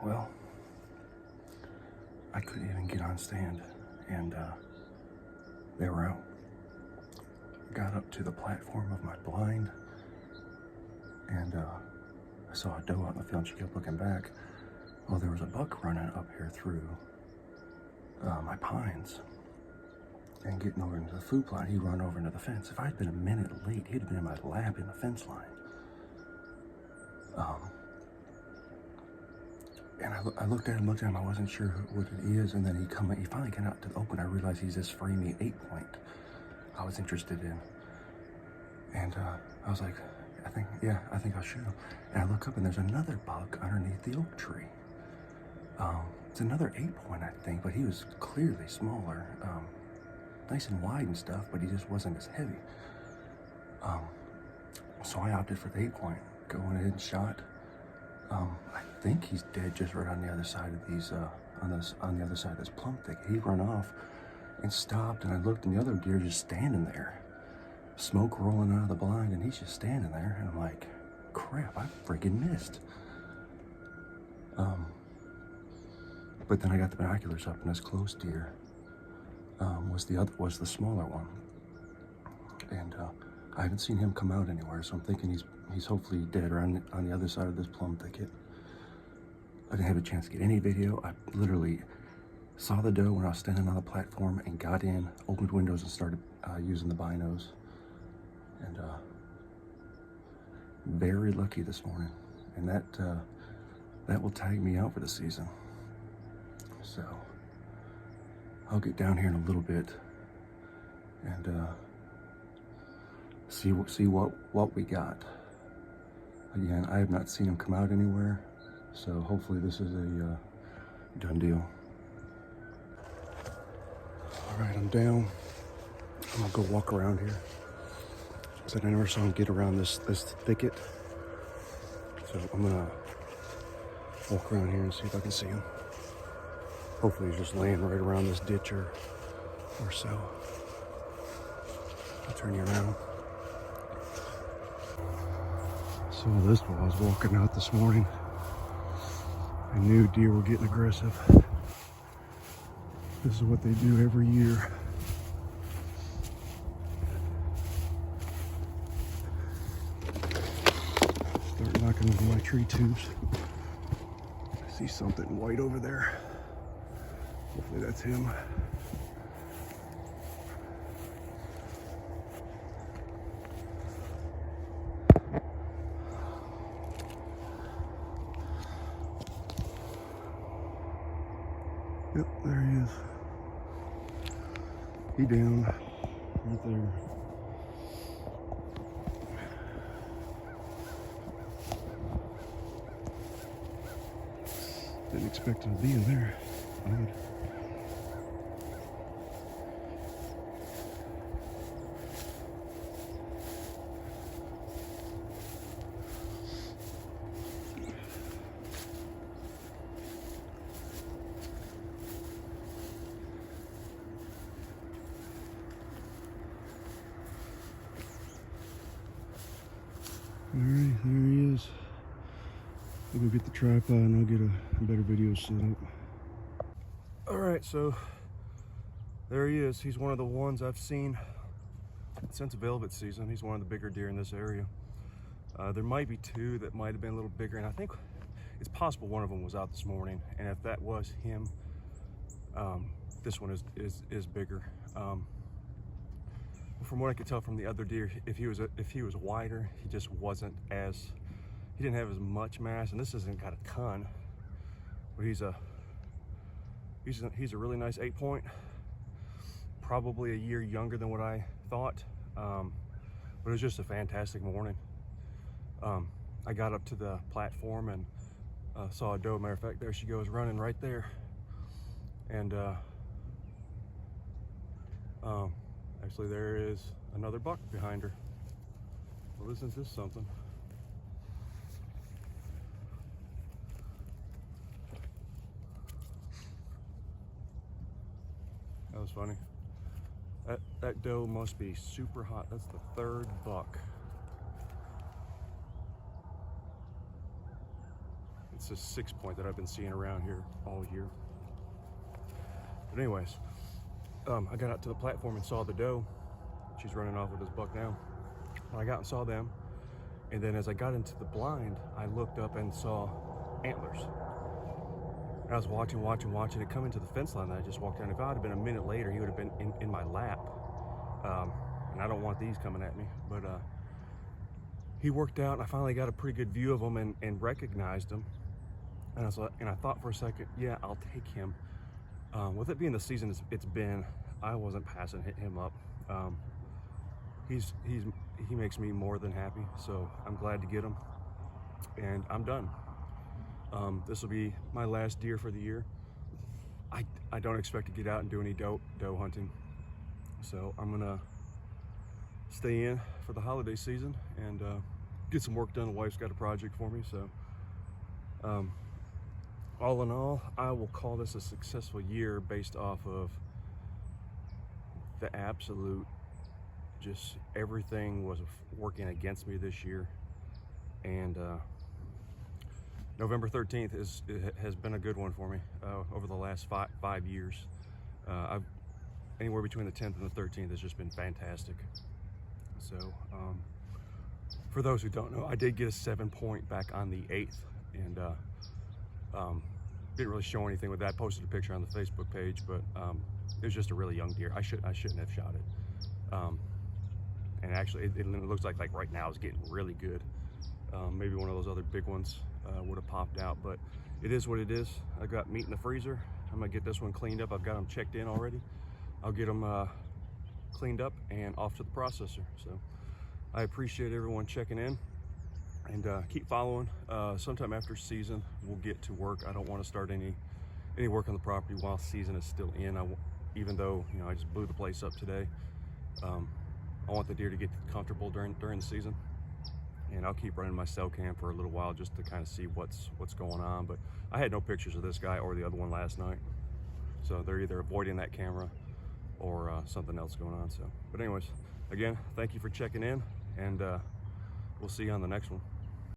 Well, I couldn't even get on stand, and they were out. Got up to the platform of my blind, and I saw a doe out in the field. She kept looking back. Well, there was a buck running up here through my pines and getting over into the food plot. He run over into the fence. If I'd been a minute late, he'd have been in my lap in the fence line. And I looked at him, I wasn't sure what it is, and then he finally came out to the open. I realized he's this framey 8-point I was interested in. And I was like, I think I'll shoot him. And I look up and there's another buck underneath the oak tree. It's another 8-point, I think, but he was clearly smaller. Nice and wide and stuff, but he just wasn't as heavy. So I opted for the 8-point. Go ahead and shot. I think he's dead just right on the other side of these, on the other side of this plum thicket. He run off and stopped, and I looked, and the other deer just standing there. Smoke rolling out of the blind, and he's just standing there, and I'm like, crap, I freaking missed. But then I got the binoculars up, and this close deer was the smaller one, and I haven't seen him come out anywhere, so I'm thinking he's hopefully dead or on the other side of this plum thicket. I didn't have a chance to get any video. I literally saw the doe when I was standing on the platform and got in, opened windows, and started using the binos. And very lucky this morning, and that will tag me out for the season. So I'll get down here in a little bit and see what we got. Again, I have not seen him come out anywhere, so hopefully this is a done deal. All right, I'm down. I'm gonna go walk around here, because I never saw him get around this thicket. So I'm gonna walk around here and see if I can see him. Hopefully he's just laying right around this ditch or so. I'll turn you around. So this while I was walking out this morning, I knew deer were getting aggressive. This is what they do every year. Start knocking into my tree tubes. I see something white over there. Hopefully that's him. Yep, there he is. He down right there. Didn't expect him to be in there. Good. Alright, there he is. I'll go get the tripod and I'll get a better video set up. Alright, so there he is. He's one of the ones I've seen since velvet season. He's one of the bigger deer in this area. There might be two that might have been a little bigger, and I think it's possible one of them was out this morning, and if that was him, this one is bigger. From what I could tell from the other deer, if he was wider, he just wasn't as, he didn't have as much mass, and this hasn't got a ton, but he's a really nice 8-point, probably a year younger than what I thought, but it was just a fantastic morning. I got up to the platform and saw a doe. Matter of fact, there she goes running right there, and actually there is another buck behind her. Well, isn't this something? That was funny. That doe must be super hot. That's the third buck. It's a 6-point that I've been seeing around here all year. But anyways, I got out to the platform and saw the doe. She's running off with this buck now. I got and saw them, and then as I got into the blind, I looked up and saw antlers. And I was watching it come into the fence line that I just walked down. If I had been a minute later, he would have been in my lap. And I don't want these coming at me, but he worked out, and I finally got a pretty good view of him and recognized him. And I thought for a second, yeah, I'll take him. With it being the season it's been, I wasn't passing him up. He makes me more than happy, so I'm glad to get him, and I'm done. This will be my last deer for the year. I don't expect to get out and do any doe hunting, so I'm gonna stay in for the holiday season and get some work done. The wife's got a project for me, so all in all, I will call this a successful year based off of the absolute, just everything was working against me this year. And November 13th has been a good one for me over the last five years. Anywhere between the 10th and the 13th has just been fantastic. So for those who don't know, I did get a 7-point back on the 8th, and didn't really show anything with that. Posted a picture on the Facebook page, but it was just a really young deer. I shouldn't have shot it. And actually, it looks like right now it's getting really good. Maybe one of those other big ones would have popped out, but it is what it is. I got meat in the freezer. I'm gonna get this one cleaned up. I've got them checked in already. I'll get them cleaned up and off to the processor. So I appreciate everyone checking in, and keep following. Sometime after season, we'll get to work. I don't want to start any work on the property while season is still in. Even though I just blew the place up today. I want the deer to get comfortable during the season, and I'll keep running my cell cam for a little while just to kind of see what's going on. But I had no pictures of this guy or the other one last night, so they're either avoiding that camera or something else going on. So, but anyways, again, thank you for checking in, and we'll see you on the next one.